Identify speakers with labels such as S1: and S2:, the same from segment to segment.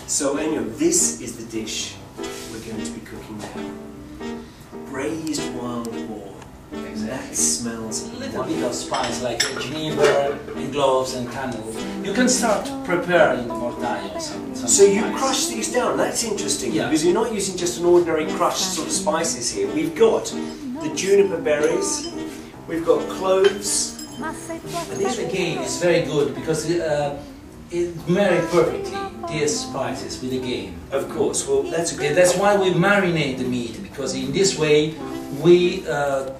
S1: So Ennio, this is the dish we're going to be cooking now. Braised wild boar.
S2: Exactly.
S1: That smells
S2: A little bit of spice like Juniper and cloves and candle. You can start preparing the mortaio.
S1: So you crush these down. That's interesting, because you're not using just an ordinary crushed sort of spices here. We've got the juniper berries, we've got cloves.
S2: And this again is very good because it marries perfectly these spices with the game.
S1: Of course, well that's a good
S2: That's why we marinate the meat, because in this way we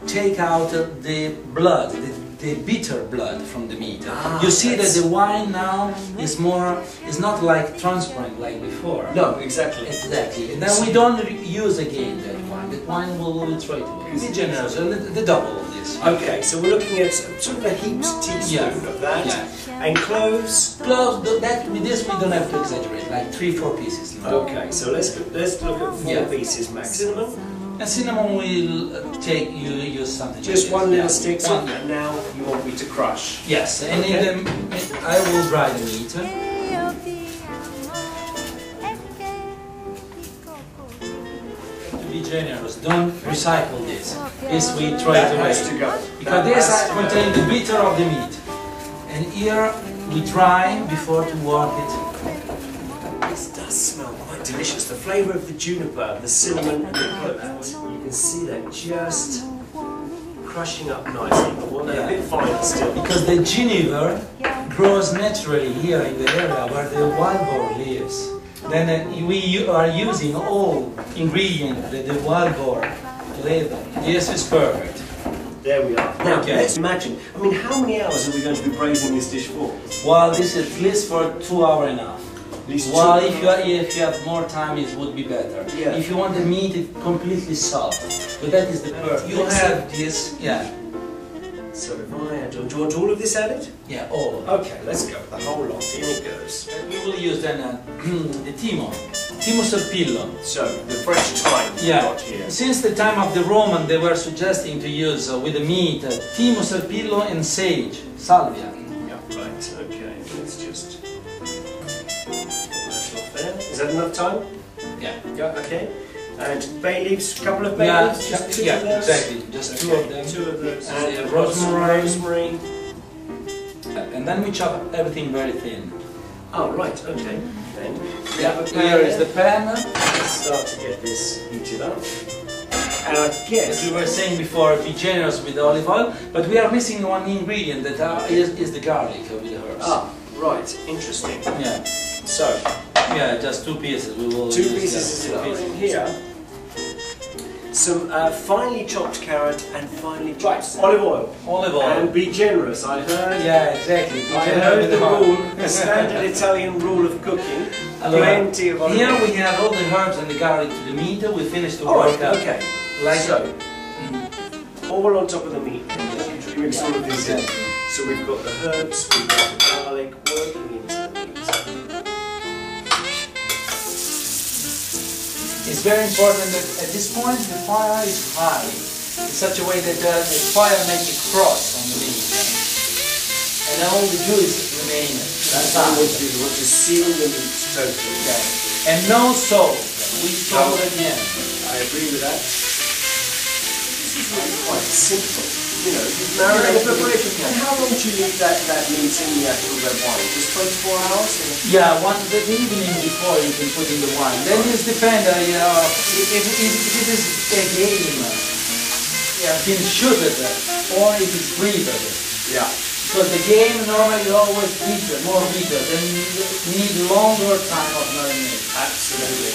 S2: take out the blood, the bitter blood from the meat. You see that the wine now is not like transparent like before.
S1: No, exactly.
S2: Exactly. And then we don't use again that wine. That wine will throw it away. Be generous, the double of this.
S1: Okay, so we're looking at sort of a heaped teaspoon of that.
S2: Yeah.
S1: And cloves.
S2: Cloves, with this we don't have to exaggerate, like 3-4 pieces.
S1: Okay, so let's look at 4 pieces max. Cinnamon.
S2: And cinnamon will take use something.
S1: Just
S2: like
S1: one little
S2: this.
S1: stick, and now you want me to crush.
S2: Yes, and I will dry the meat. To be generous, don't recycle this. This we throw it away.
S1: Has to go.
S2: Because this contains the bitter of the meat. And here we dry before to work it.
S1: This does smell quite delicious. The flavour of the juniper, the cinnamon and the cloves. You can see that just crushing up nicely, but they're a bit finer still.
S2: Because the juniper grows naturally here in the area where the wild boar lives. Then we are using all ingredients that the wild boar live in. This is perfect.
S1: There we are. Now, let's imagine, I mean, how many hours are we going to be braising this dish for?
S2: Well, this is at least for 2 hours enough. Well, if you have more time, it would be better.
S1: Yeah.
S2: If you want the meat completely soft, but that is the perfect. You have this,
S1: So if I add, do you want all of this added?
S2: Yeah, all of it.
S1: Okay, let's go. The whole lot. In it goes.
S2: We will use then the timo serpillo.
S1: So the fresh thyme we've got here.
S2: Since the time of the Roman, they were suggesting to use with the meat timo serpillo and sage, salvia.
S1: Yeah, right. Okay, let's just. Is that enough time?
S2: Yeah.
S1: Yeah, okay. And bay leaves, a couple of bay leaves? Just two of those?
S2: Exactly. Just 2 of them.
S1: 2 of those. And
S2: rosemary. And then we chop everything very thin.
S1: Oh, right, okay. Then
S2: here is the pan.
S1: Let's start to get this heated up. And I guess...
S2: As we were saying before, be generous with the olive oil, but we are missing one ingredient that is the garlic with the herbs.
S1: Ah, right, interesting.
S2: Yeah.
S1: So...
S2: Yeah, just 2 pieces. We will
S1: 2 pieces is enough. In here, some finely chopped carrot and finely chopped olive oil.
S2: Olive oil.
S1: And be generous, I heard.
S2: Yeah, exactly.
S1: I heard the rule, the standard Italian rule of cooking. Plenty of olive oil.
S2: Here we have all the herbs and the garlic to the meat. We finished the work up.
S1: Okay.
S2: Like
S1: so, all on top of the meat. We mix all of these in. So we've got the herbs, we've got the garlic working into the meat.
S2: It's very important that at this point the fire is high, in such a way that the fire makes a cross on the meat, and all the juices remain.
S1: That's what we want to do. We want to seal the meat totally.
S2: Yeah. And no salt. We salt at the end.
S1: I agree with that. This is really quite simple. You know, you've marinated the preparation. And how long do you leave that meat in the actual red wine? Just 24 hours?
S2: Yeah, the evening before you can put in the wine. Then it depends, if it is a game, been shooted, or if it's breeded.
S1: Yeah.
S2: Because the game normally always bitter, more bitter, then you need longer time of marinade.
S1: Absolutely.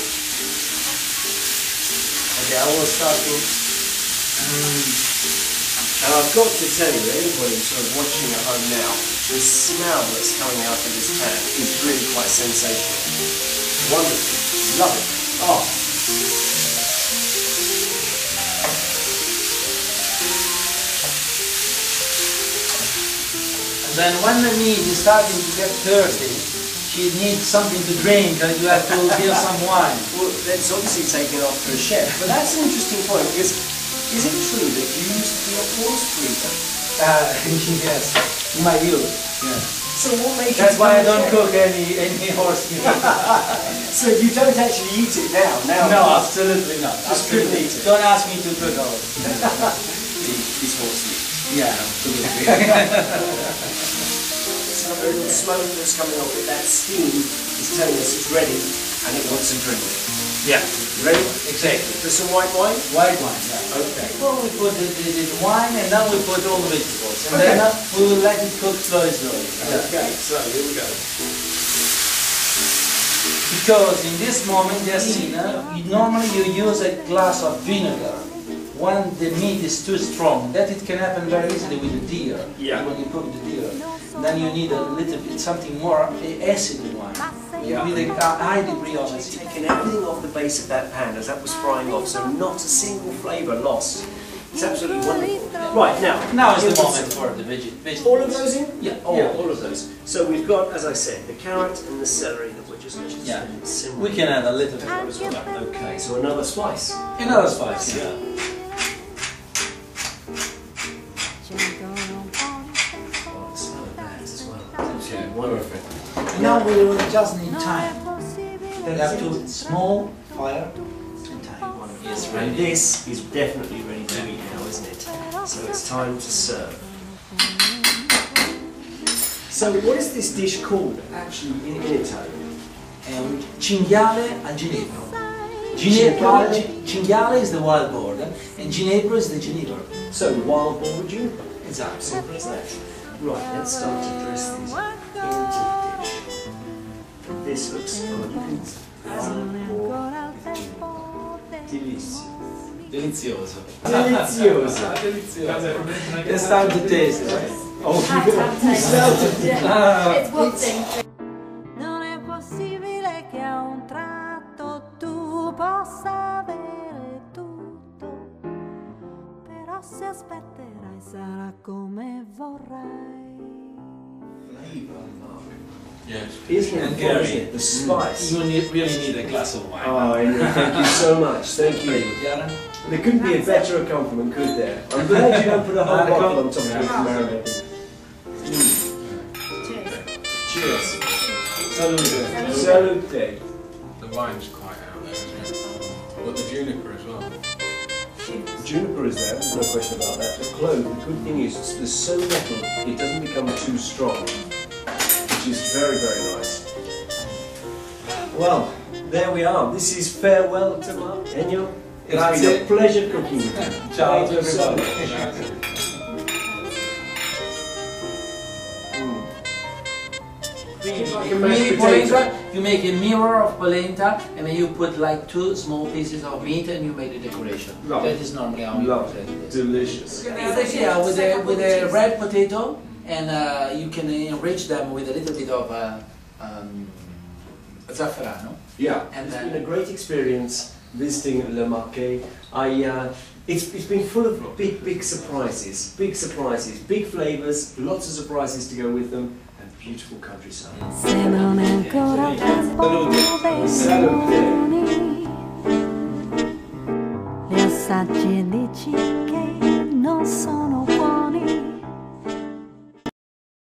S1: Okay, I will start with... And I've got to tell you, anybody sort of watching at home now, the smell that's coming out of this pan is really quite sensational. Wonderful. Love it. Oh.
S2: And then when the meat is starting to get thirsty, she needs something to drink, and you have to give some wine.
S1: Well, that's obviously taken after a chef, but that's an interesting point, because is it true that you used to be a horse breeder?
S2: Yes, in my youth. Yeah.
S1: So what makes
S2: That's
S1: it
S2: why I
S1: come
S2: don't
S1: again?
S2: cook any horse meat.
S1: So you don't actually eat it now?
S2: No, absolutely not.
S1: Just couldn't eat it.
S2: Don't ask me to cook horse.
S3: This horse meat.
S2: Yeah, absolutely.
S1: So the little smoke that's coming off it, that steam is telling us it's ready and it wants a drink.
S2: Yeah,
S1: You ready?
S2: exactly.
S1: For some white wine?
S2: White wine, yeah.
S1: Okay.
S2: Well, we put the wine and now we put all the vegetables. And
S1: Okay.
S2: then we will let it cook slowly.
S1: Okay, so here we go.
S2: Because in this moment, Yassina, normally you use a glass of vinegar when the meat is too strong. That it can happen very easily with the deer.
S1: Yeah.
S2: When you cook the deer, then you need a little bit something more acid wine.
S1: Yeah.
S2: With a high degree of acid.
S1: Taking everything off the base of that pan as that was frying off, so not a single flavour lost. It's absolutely wonderful. Right, now
S2: Now is
S1: here's
S2: the moment for the vegetables.
S1: All of those in?
S2: Yeah,
S1: all of those. So we've got, as I said, the carrot and the celery that we're just simmering.
S2: We can add a little bit
S1: as well. Okay, so another spice.
S2: Another spice. Yeah.
S1: Oh, the smell of that as well.
S2: Okay.
S1: Wonderful.
S2: And now we will just need time. We have to small fire and time. Yes,
S1: And
S2: ready.
S1: this is definitely ready to eat now, isn't it? So it's time to serve. So what is this dish called actually in Italian?
S2: Cinghiale al Ginepro. Cinghiale is the wild boar, and Ginepro is the Juniper.
S1: So wild boar with juniper.
S2: Exactly.
S1: Simple as that. Right, let's start to dress these into the dish. And this looks, oh, you can wild boar with juniper. Delizio.
S2: Delizioso.
S1: Delizioso.
S2: It's time to taste it.
S1: Oh, you smelled it.
S4: It's wilting.
S5: Non è possibile che a un tratto tu possa avere tutto, però se aspetterai sarà come vorrai.
S3: Yes.
S1: Isn't it
S2: And
S1: fun,
S2: Gary,
S1: isn't it? The spice.
S2: You really need a glass of wine.
S1: Oh, Ennio, thank you so much. Thank
S2: Very
S1: you.
S2: good, Chiara.
S1: There couldn't be a better compliment, could there? I'm glad you don't put a whole bottle on top of it for marinating. Cheers.
S2: Salute.
S1: Salute.
S3: The wine's quite out there, isn't it? But the juniper as well.
S1: Juniper is there, there's no question about that. The clove, the good thing is, there's so little, it doesn't become too strong, which is very, very nice. Well, there we are. This is farewell to Ennio. It's been a pleasure cooking with you.
S2: Ciao
S1: Thank you so
S2: to
S1: much. Like a mashed
S2: Mini
S1: potato.
S2: polenta, you make a mirror of polenta and then you put like 2 small pieces of meat and you make the decoration.
S1: Lovely.
S2: That is normally how we
S1: Lovely.
S2: present this.
S1: Delicious.
S2: Yeah, with a red potato and you can enrich them with a little bit of zafferano.
S1: Yeah,
S2: And
S1: it's
S2: then-
S1: been a great experience visiting Le Marche. It's been full of big surprises, big flavours, lots of surprises to go with them, and beautiful countryside.
S5: Se non è ancora tempo dei sogni, li assaggi e dici